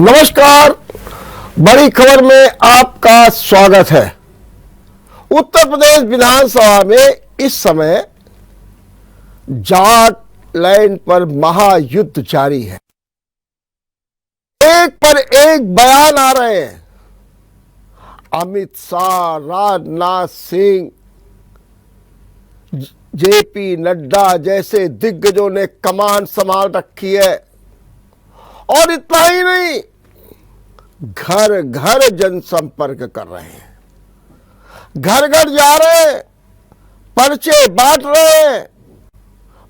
नमस्कार। बड़ी खबर में आपका स्वागत है। उत्तर प्रदेश विधानसभा में इस समय जाट लाइन पर महायुद्ध जारी है। एक पर एक बयान आ रहे हैं। अमित शाह, राजनाथ सिंह, जेपी नड्डा जैसे दिग्गजों ने कमान संभाल रखी है। और इतना ही नहीं, घर घर जनसंपर्क कर रहे हैं, घर घर जा रहे हैं, पर्चे बांट रहे हैं,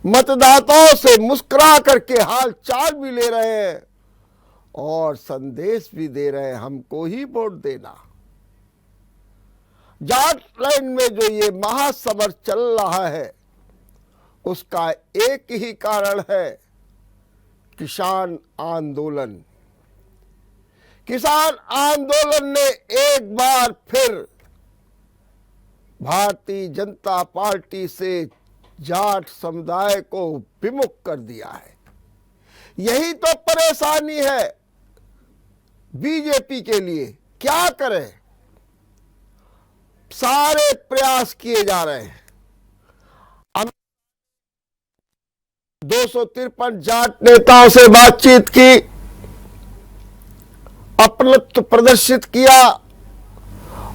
मतदाताओं से मुस्कुरा करके हाल चाल भी ले रहे हैं और संदेश भी दे रहे हैं, हमको ही वोट देना। जाट लाइन में जो ये महासमर चल रहा है उसका एक ही कारण है, किसान आंदोलन। किसान आंदोलन ने एक बार फिर भारतीय जनता पार्टी से जाट समुदाय को विमुख कर दिया है। यही तो परेशानी है बीजेपी के लिए। क्या करें, सारे प्रयास किए जा रहे हैं। 253 जाट नेताओं से बातचीत की, अपनत्व प्रदर्शित किया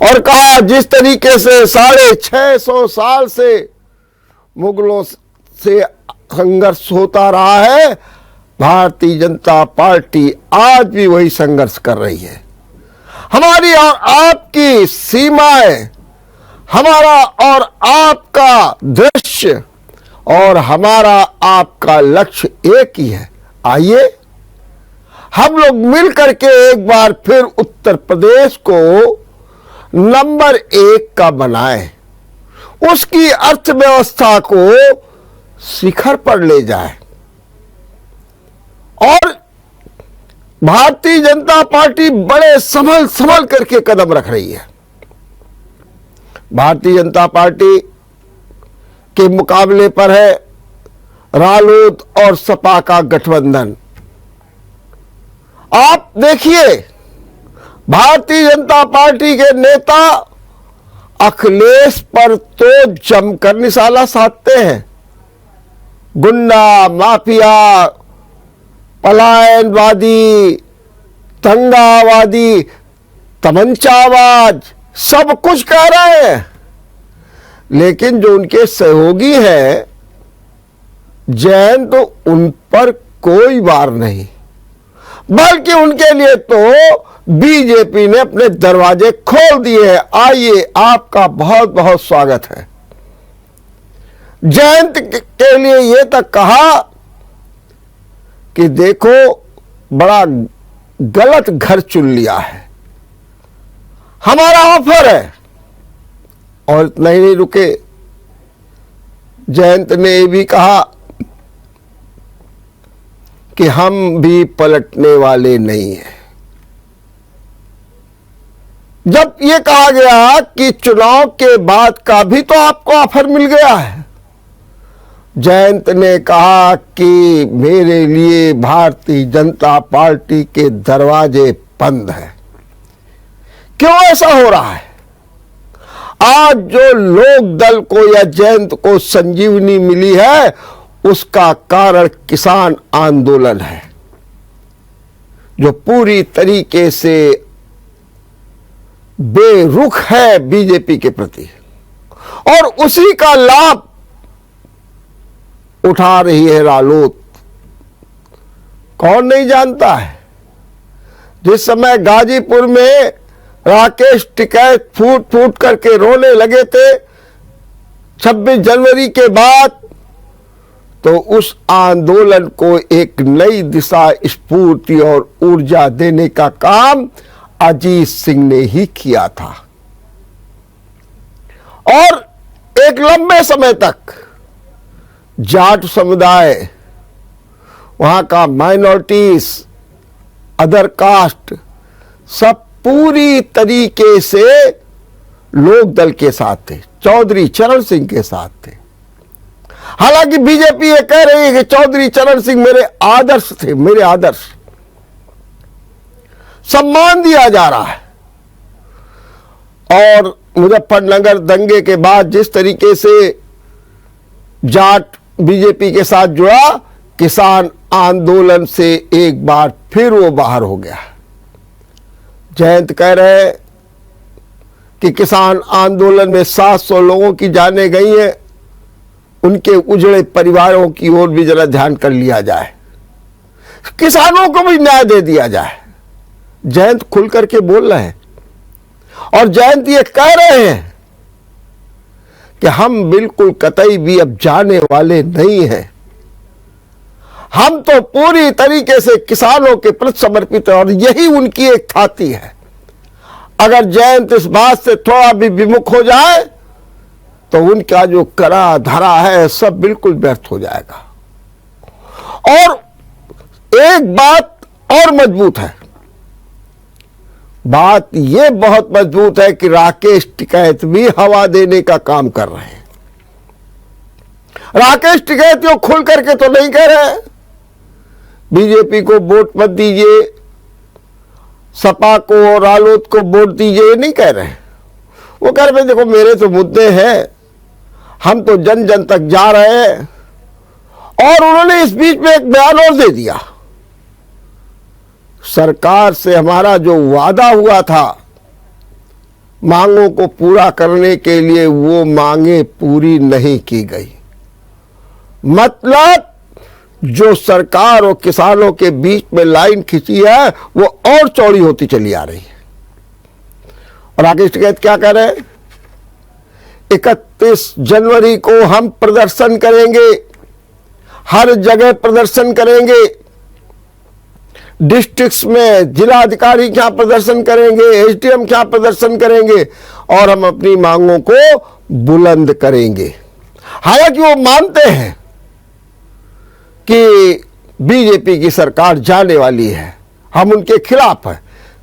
और कहा जिस तरीके से 650 साल से मुगलों से संघर्ष होता रहा है, भारतीय जनता पार्टी आज भी वही संघर्ष कर रही है। हमारी और आपकी सीमाएं, हमारा और आपका दृश्य और हमारा आपका लक्ष्य एक ही है। आइए हम लोग मिल करके एक बार फिर उत्तर प्रदेश को नंबर 1 का बनाएं, उसकी अर्थव्यवस्था को शिखर पर ले जाएं। और भारतीय जनता पार्टी बड़े संभल करके कदम रख रही है। भारतीय जनता पार्टी के मुकाबले पर है रालोद और सपा का गठबंधन। आप देखिए, भारतीय जनता पार्टी के नेता अखिलेश पर तो जमकर निशाना साधते हैं। गुंडा, माफिया, पलायनवादी, दंगावादी, तमंचाबाज, सब कुछ कह रहे हैं। लेकिन जो उनके सहयोगी हैं जैन, तो उन पर कोई वार नहीं, बल्कि उनके लिए तो बीजेपी ने अपने दरवाजे खोल दिए हैं। आइए, आपका बहुत बहुत स्वागत है। जयंत के लिए ये तक कहा कि देखो बड़ा गलत घर चुन लिया है, हमारा ऑफर है। और इतना ही नहीं रुके, जयंत ने भी कहा कि हम भी पलटने वाले नहीं हैं। जब ये कहा गया कि चुनाव के बाद का भी तो आपको ऑफर मिल गया है, जयंत ने कहा कि मेरे लिए भारतीय जनता पार्टी के दरवाजे बंद हैं। क्यों ऐसा हो रहा है? आज जो लोक दल को या जयंत को संजीवनी मिली है, उसका कारण किसान आंदोलन है, जो पूरी तरीके से बेरुख है बीजेपी के प्रति, और उसी का लाभ उठा रही है रालोद। कौन नहीं जानता है, जिस समय गाजीपुर में राकेश टिकैत फूट फूट करके रोने लगे थे 26 जनवरी के बाद, तो उस आंदोलन को एक नई दिशा, स्फूर्ति और ऊर्जा देने का काम अजीत सिंह ने ही किया था। और एक लंबे समय तक जाट समुदाय, वहां का माइनॉरिटीज, अदर कास्ट, सब पूरी तरीके से लोक दल के साथ थे, चौधरी चरण सिंह के साथ थे। हालांकि बीजेपी ये कह रही है कि चौधरी चरण सिंह मेरे आदर्श थे, मेरे आदर्श। सम्मान दिया जा रहा है। और मुजफ्फरनगर दंगे के बाद जिस तरीके से जाट बीजेपी के साथ जुड़ा, किसान आंदोलन से एक बार फिर वो बाहर हो गया। जयंत कह रहे हैं कि किसान आंदोलन में 700 लोगों की जानें गई हैं, उनके उजड़े परिवारों की ओर भी जरा ध्यान कर लिया जाए, किसानों को भी न्याय दे दिया जाए। जयंत खुल करके बोल रहे हैं और जयंत ये कह रहे हैं कि हम बिल्कुल कतई भी अब जाने वाले नहीं हैं, हम तो पूरी तरीके से किसानों के प्रति समर्पित है और यही उनकी एक थाती है। अगर जयंत इस बात से थोड़ा भी विमुख हो जाए तो उनका जो करा धरा है सब बिल्कुल व्यर्थ हो जाएगा। और एक बात और मजबूत है, बात यह बहुत मजबूत है कि राकेश टिकैत भी हवा देने का काम कर रहे हैं। राकेश टिकैत यो खुल करके तो नहीं कह रहे बीजेपी को वोट मत दीजिए, सपा को और रालोद को वोट दीजिए, ये नहीं कह रहे। वो कह रहे देखो मेरे तो मुद्दे हैं, हम तो जन जन तक जा रहे हैं। और उन्होंने इस बीच में एक बयान और दे दिया, सरकार से हमारा जो वादा हुआ था मांगों को पूरा करने के लिए, वो मांगे पूरी नहीं की गई। मतलब जो सरकार और किसानों के बीच में लाइन खींची है वो और चौड़ी होती चली आ रही है। और राकेश टिकैत क्या कह रहे हैं, 31 जनवरी को हम प्रदर्शन करेंगे, हर जगह प्रदर्शन करेंगे, डिस्ट्रिक्ट्स में जिलाधिकारी क्या प्रदर्शन करेंगे, एसडीएम क्या प्रदर्शन करेंगे और हम अपनी मांगों को बुलंद करेंगे। हालांकि वो मानते हैं कि बीजेपी की सरकार जाने वाली है, हम उनके खिलाफ हैं।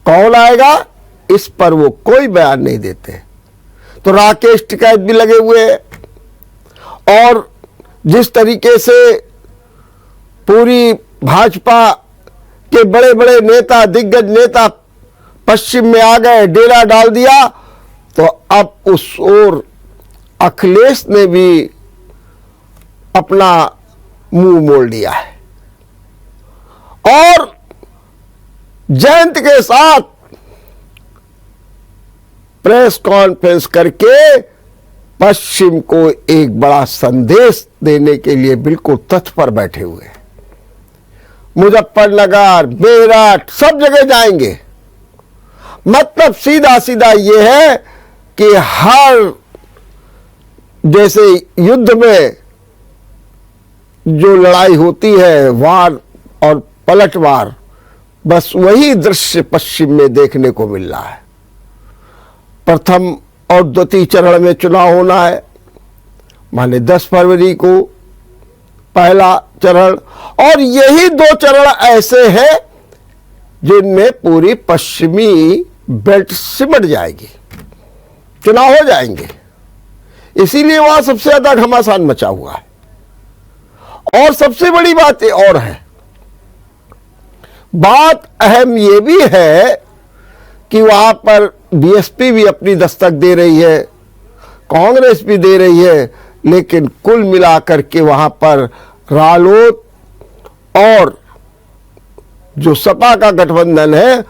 कौन आएगा इस पर वो कोई बयान नहीं देते। तो राकेश टिकैत भी लगे हुए हैं और जिस तरीके से पूरी भाजपा के बड़े बड़े नेता, दिग्गज नेता पश्चिम में आ गए, डेरा डाल दिया, तो अब उस ओर अखिलेश ने भी अपना मुंह मोड़ लिया है और जयंत के साथ प्रेस कॉन्फ्रेंस करके पश्चिम को एक बड़ा संदेश देने के लिए बिल्कुल तत्पर बैठे हुए हैं। मुजफ्फरनगर, मेरठ, सब जगह जाएंगे। मतलब सीधा सीधा ये है कि हर जैसे युद्ध में जो लड़ाई होती है, वार और पलटवार, बस वही दृश्य पश्चिम में देखने को मिल रहा है। प्रथम और द्वितीय चरण में चुनाव होना है, माने 10 फरवरी को पहला चरण, और यही 2 चरण ऐसे हैं जिनमें पूरी पश्चिमी बेल्ट सिमट जाएगी, चुनाव हो जाएंगे। इसीलिए वहां सबसे ज्यादा घमासान मचा हुआ है। और सबसे बड़ी बात और है, बात अहम यह भी है कि वहां पर बीएसपी भी अपनी दस्तक दे रही है, कांग्रेस भी दे रही है, लेकिन कुल मिलाकर के वहां पर रालोद और जो सपा का गठबंधन है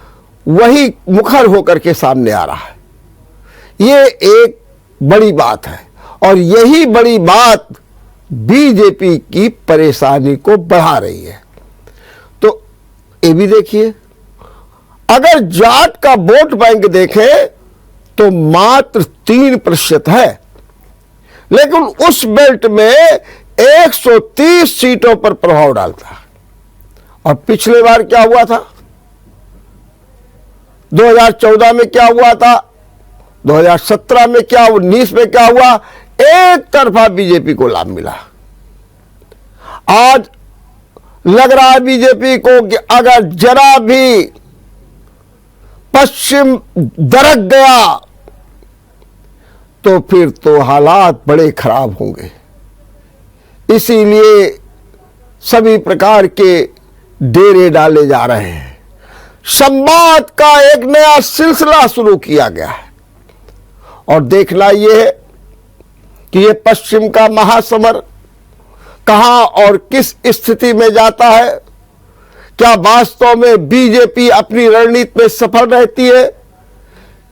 वही मुखर होकर के सामने आ रहा है। ये एक बड़ी बात है और यही बड़ी बात बीजेपी की परेशानी को बढ़ा रही है। तो ये भी देखिए, अगर जाट का वोट बैंक देखें तो मात्र 3% है, लेकिन उस बेल्ट में 130 सीटों पर प्रभाव डालता है। और पिछले बार क्या हुआ था, 2014 में क्या हुआ था, 2017 में क्या, 19 में क्या हुआ, एक तरफा बीजेपी को लाभ मिला। आज लग रहा है बीजेपी को कि अगर जरा भी पश्चिम दरक गया तो फिर तो हालात बड़े खराब होंगे। इसीलिए सभी प्रकार के डेरे डाले जा रहे हैं, संवाद का एक नया सिलसिला शुरू किया गया है। और देखना यह है कि ये पश्चिम का महासमर कहां और किस स्थिति में जाता है। क्या वास्तव में बीजेपी अपनी रणनीति में सफल रहती है,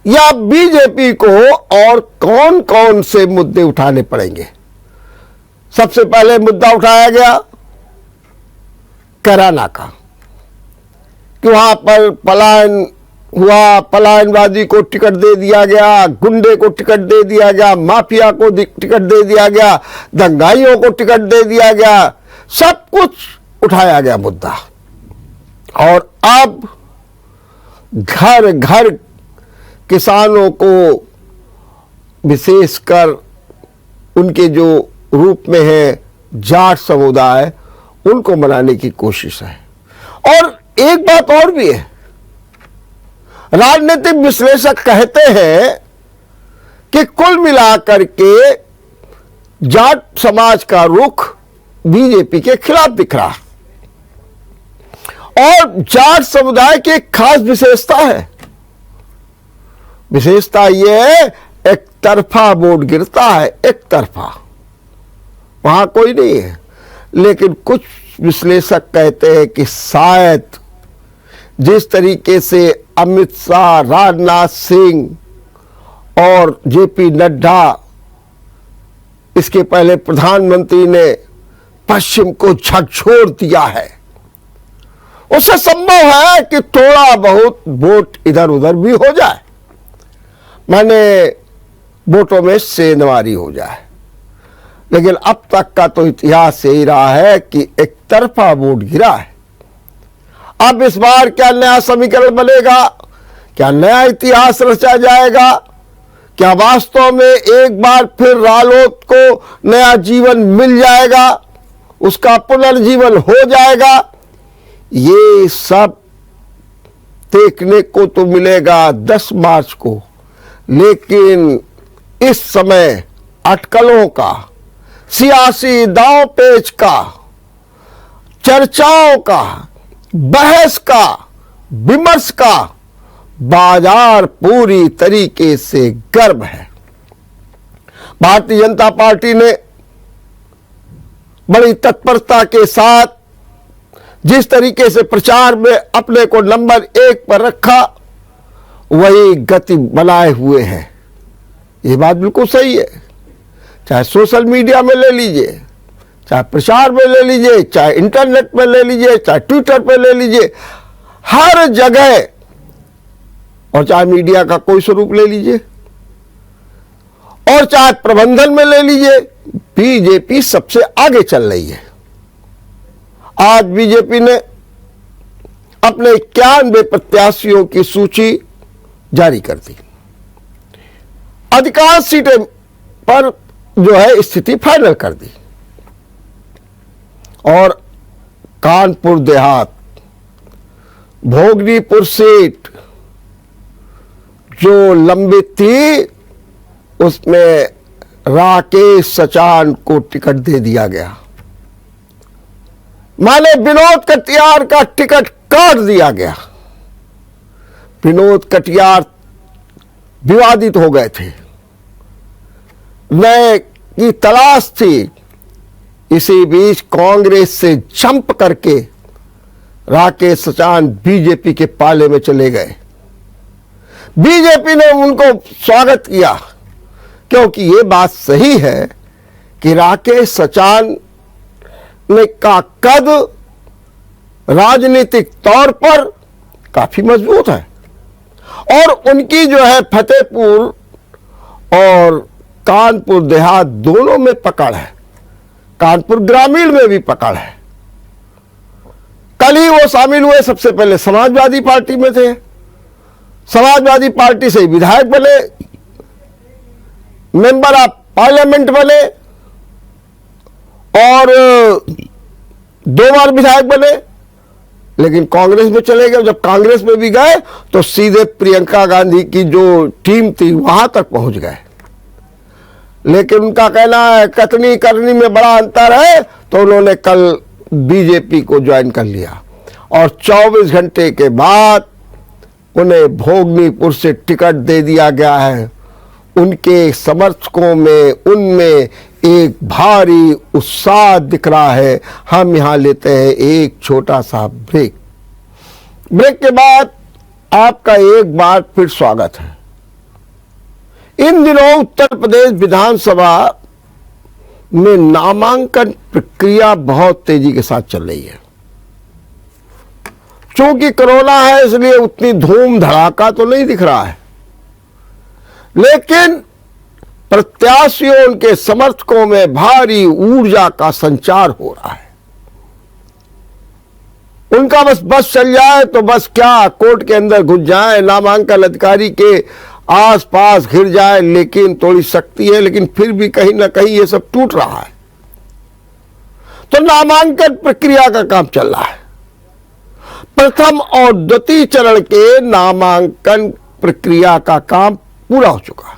या बीजेपी को और कौन कौन से मुद्दे उठाने पड़ेंगे। सबसे पहले मुद्दा उठाया गया कैराना का, कि वहां पर पलायन हुआ, पलायनवादी को टिकट दे दिया गया, गुंडे को टिकट दे दिया गया, माफिया को टिकट दे दिया गया, दंगाइयों को टिकट दे दिया गया, सब कुछ उठाया गया मुद्दा। और अब घर घर किसानों को, विशेषकर उनके जो रूप में है जाट समुदाय, उनको मनाने की कोशिश है। और एक बात और भी है, राजनीतिक विश्लेषक कहते हैं कि कुल मिलाकर के जाट समाज का रुख बीजेपी के खिलाफ दिख रहा है। और जाट समुदाय की एक खास विशेषता है, विशेषता यह है एक तरफा वोट गिरता है, एक तरफा, वहां कोई नहीं है। लेकिन कुछ विश्लेषक कहते हैं कि शायद जिस तरीके से अमित शाह, राजनाथ सिंह और जेपी नड्डा, इसके पहले प्रधानमंत्री ने पश्चिम को झकझोर दिया है, उससे संभव है कि थोड़ा बहुत वोट इधर उधर भी हो जाए, माने वोटों में सेंधमारी हो जाए। लेकिन अब तक का तो इतिहास यही रहा है कि एक तरफा वोट गिरा है। अब इस बार क्या नया समीकरण बनेगा, क्या नया इतिहास रचा जाएगा, क्या वास्तव में एक बार फिर रालोद को नया जीवन मिल जाएगा, उसका पुनर्जीवन हो जाएगा, ये सब देखने को तो मिलेगा 10 मार्च को। लेकिन इस समय अटकलों का, सियासी दांव पेच का, चर्चाओं का, बहस का, विमर्श का बाजार पूरी तरीके से गर्म है। भारतीय जनता पार्टी ने बड़ी तत्परता के साथ जिस तरीके से प्रचार में अपने को नंबर 1 पर रखा, वही गति बनाए हुए है। ये बात बिल्कुल सही है। चाहे सोशल मीडिया में ले लीजिए, चाहे प्रचार में ले लीजिए, चाहे इंटरनेट में ले लीजिए, चाहे ट्विटर पे ले लीजिए, हर जगह, और चाहे मीडिया का कोई स्वरूप ले लीजिए, और चाहे प्रबंधन में ले लीजिए, बीजेपी सबसे आगे चल रही है। आज बीजेपी ने अपने 91 प्रत्याशियों की सूची जारी कर दी। अधिकांश सीटें पर जो है स्थिति फाइनल कर दी। और कानपुर देहात, भोगनीपुर सीट जो लंबित थी, उसमें राकेश सचान को टिकट दे दिया गया, माने विनोद कटियार का टिकट काट दिया गया। विनोद कटियार विवादित हो गए थे, नए की तलाश थी। इसी बीच कांग्रेस से जंप करके राकेश सचान बीजेपी के पाले में चले गए। बीजेपी ने उनको स्वागत किया, क्योंकि ये बात सही है कि राकेश सचान ने का कद राजनीतिक तौर पर काफी मजबूत है, और उनकी जो है फतेहपुर और कानपुर देहात दोनों में पकड़ है, कानपुर ग्रामीण में भी पकड़ है। कल ही वो शामिल हुए, सबसे पहले समाजवादी पार्टी में थे, समाजवादी पार्टी से विधायक बने, मेंबर ऑफ पार्लियामेंट बने, और 2 बार विधायक बने। लेकिन कांग्रेस में चले गए। जब कांग्रेस में भी गए तो सीधे प्रियंका गांधी की जो टीम थी वहां तक पहुंच गए। लेकिन उनका कहना है कथनी करनी में बड़ा अंतर है, तो उन्होंने कल बीजेपी को ज्वाइन कर लिया, और 24 घंटे के बाद उन्हें भोगनीपुर से टिकट दे दिया गया है। उनके समर्थकों में, उनमें एक भारी उत्साह दिख रहा है। हम यहाँ लेते हैं एक छोटा सा ब्रेक। ब्रेक के बाद आपका एक बार फिर स्वागत है। इन दिनों उत्तर प्रदेश विधानसभा में नामांकन प्रक्रिया बहुत तेजी के साथ चल रही है। चूंकि कोरोना है इसलिए उतनी धूम धड़ाका तो नहीं दिख रहा है, लेकिन प्रत्याशियों, उनके समर्थकों में भारी ऊर्जा का संचार हो रहा है। उनका बस चल जाए तो बस क्या, कोर्ट के अंदर घुस जाए, नामांकन अधिकारी के आसपास घिर जाए, लेकिन थोड़ी शक्ति है, लेकिन फिर भी कहीं ना कहीं ये सब टूट रहा है। तो नामांकन प्रक्रिया का काम चल रहा है। प्रथम और द्वितीय चरण के नामांकन प्रक्रिया का काम पूरा हो चुका।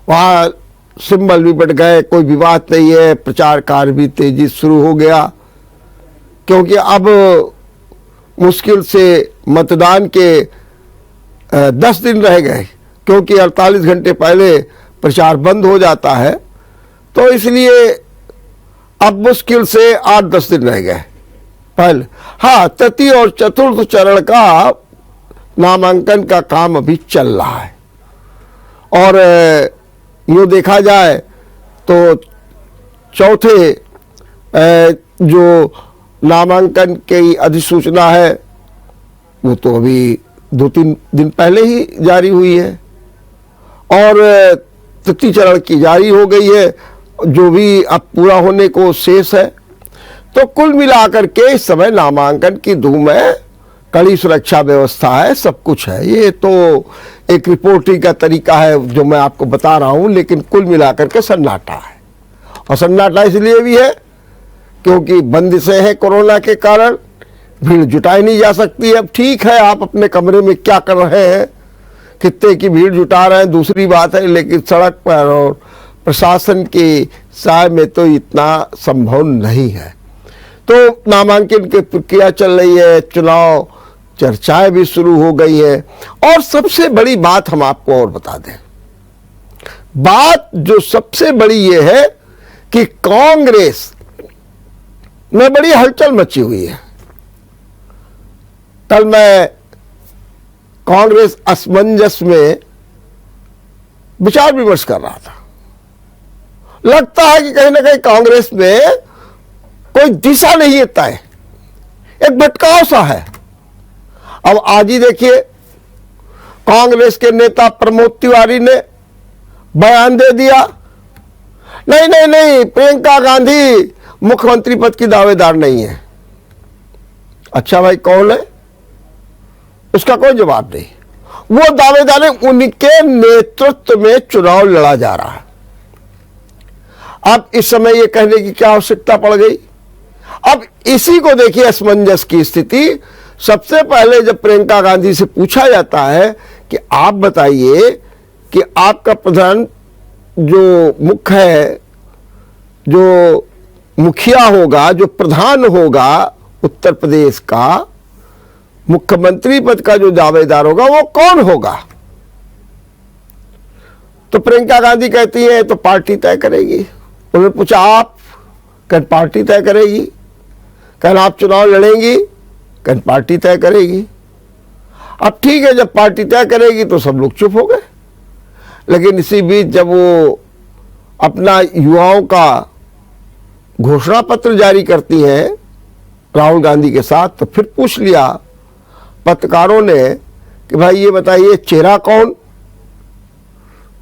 वहां सिंबल भी बट गए, कोई विवाद नहीं है। प्रचार कार्य भी तेजी शुरू हो गया, क्योंकि अब मुश्किल से मतदान के 10 दिन रह गए, क्योंकि 48 घंटे पहले प्रचार बंद हो जाता है। तो इसलिए अब मुश्किल से 8-10 दिन रह गए पहले। हाँ, तृतीय और चतुर्थ चरण का नामांकन का काम अभी चल रहा है। और यूँ देखा जाए तो चौथे जो नामांकन की अधिसूचना है वो तो अभी 2-3 दिन पहले ही जारी हुई है, और तृतीय चरण की जारी हो गई है, जो भी अब पूरा होने को शेष है। तो कुल मिलाकर के इस समय नामांकन की धूम है, कड़ी सुरक्षा व्यवस्था है, सब कुछ है। ये तो एक रिपोर्टिंग का तरीका है जो मैं आपको बता रहा हूं, लेकिन कुल मिलाकर के सन्नाटा है। और सन्नाटा इसलिए भी है क्योंकि बंदिशें हैं कोरोना के कारण, भीड़ जुटाई नहीं जा सकती। अब ठीक है, आप अपने कमरे में क्या कर रहे हैं, कितने की भीड़ जुटा रहे हैं दूसरी बात है, लेकिन सड़क पर और प्रशासन की सहायता में तो इतना संभव नहीं है। तो नामांकन की प्रक्रिया चल रही है, चुनाव चर्चाएं भी शुरू हो गई है। और सबसे बड़ी बात हम आपको और बता दें, बात जो सबसे बड़ी ये है कि कांग्रेस में बड़ी हलचल मची हुई है। कल मैं कांग्रेस असमंजस में विचार विमर्श कर रहा था। लगता है कि कहीं ना कहीं कांग्रेस में कोई दिशा नहीं है तय, एक भटकाव सा है। अब आज ही देखिए, कांग्रेस के नेता प्रमोद तिवारी ने बयान दे दिया, नहीं नहीं नहीं, प्रियंका गांधी मुख्यमंत्री पद की दावेदार नहीं है। अच्छा भाई, कौन है? उसका कोई जवाब नहीं। वो दावेदार है, उनके नेतृत्व में चुनाव लड़ा जा रहा है। अब इस समय ये कहने की क्या आवश्यकता पड़ गई? अब इसी को देखिए, असमंजस की स्थिति। सबसे पहले जब प्रियंका गांधी से पूछा जाता है कि आप बताइए कि आपका प्रधान जो मुख्य है, जो मुखिया होगा, जो प्रधान होगा उत्तर प्रदेश का, मुख्यमंत्री पद का जो दावेदार होगा वो कौन होगा? तो प्रियंका गांधी कहती है तो पार्टी तय करेगी। उन्होंने पूछा आप? कहीं पार्टी तय करेगी। कहीं आप चुनाव लड़ेंगी? कहीं पार्टी तय करेगी। अब ठीक है, जब पार्टी तय करेगी तो सब लोग चुप हो गए। लेकिन इसी बीच जब वो अपना युवाओं का घोषणा पत्र जारी करती हैं राहुल गांधी के साथ, तो फिर पूछ लिया पत्रकारों ने कि भाई ये बताइए चेहरा कौन?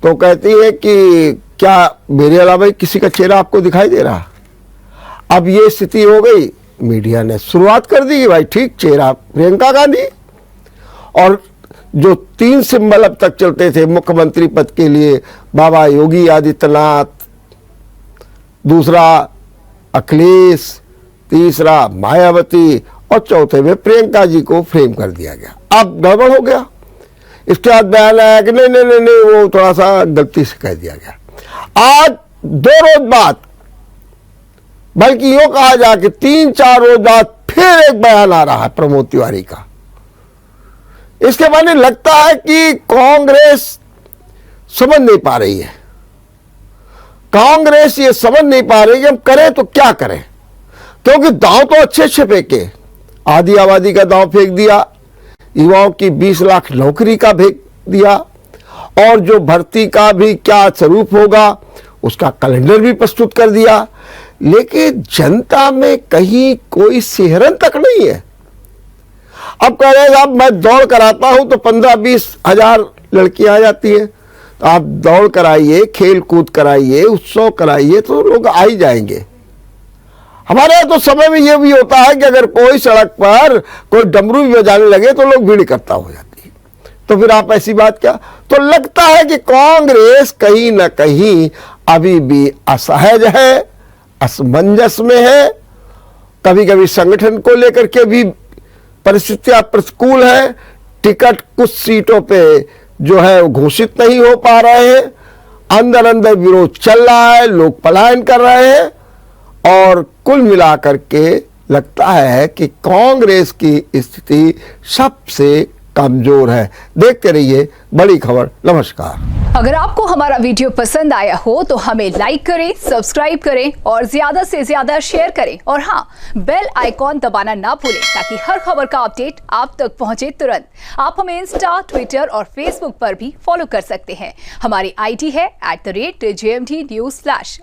तो कहती है कि क्या मेरे अलावा किसी का चेहरा आपको दिखाई दे रहा? अब ये स्थिति हो गई, मीडिया ने शुरुआत कर दी कि भाई ठीक, चेहरा प्रियंका गांधी। और जो 3 सिंबल अब तक चलते थे मुख्यमंत्री पद के लिए, बाबा योगी आदित्यनाथ, दूसरा अखिलेश, तीसरा मायावती, और चौथे में प्रियंका जी को फ्रेम कर दिया गया। अब गड़बड़ हो गया। इसके बाद बयान आया कि नहीं नहीं नहीं नहीं, वो थोड़ा सा गलती से कह दिया गया। आज 2 रोज बाद, बल्कि यूं कहा जाए कि 3-4 रोज बाद फिर एक बयान आ रहा है प्रमोद तिवारी का। इसके माने लगता है कि कांग्रेस समझ नहीं पा रही है। कांग्रेस ये समझ नहीं पा रही कि हम करें तो क्या करें, क्योंकि दांव तो अच्छे फेंके, आधी आबादी का दांव फेंक दिया, युवाओं की 20 लाख नौकरी का फेंक दिया, और जो भर्ती का भी क्या स्वरूप होगा उसका कैलेंडर भी प्रस्तुत कर दिया, लेकिन जनता में कहीं कोई सिहरन तक नहीं है। अब कह रहे हैं मैं दौड़ कराता हूं तो 15-20 हजार लड़कियां आ जाती हैं, तो आप दौड़ कराइए, खेल कूद कराइए, उत्सव कराइए तो लोग आ ही जाएंगे। हमारे यहाँ तो समय में यह भी होता है कि अगर कोई सड़क पर कोई डमरू भी बजाने लगे तो लोग भीड़ इकट्ठा हो जाती है, तो फिर आप ऐसी बात क्या। तो लगता है कि कांग्रेस कहीं ना कहीं अभी भी असहज है, असमंजस में है, कभी कभी संगठन को लेकर के भी परिस्थितियां प्रतिकूल है, टिकट कुछ सीटों पे जो है घोषित नहीं हो पा रहे हैं, अंदर अंदर विरोध चल रहा है, लोग पलायन कर रहे हैं, और कुल मिलाकर के लगता है कि कांग्रेस की स्थिति सबसे कमजोर है। देखते रहिए बड़ी खबर। नमस्कार। अगर आपको हमारा वीडियो पसंद आया हो तो हमें लाइक करें, सब्सक्राइब करें और ज्यादा से ज्यादा शेयर करें, और हाँ, बेल आइकॉन दबाना ना भूलें ताकि हर खबर का अपडेट आप तक पहुंचे तुरंत। आप हमें इंस्टा, ट्विटर और फेसबुक पर भी फॉलो कर सकते हैं। हमारी आईडी है @JMT News Flash।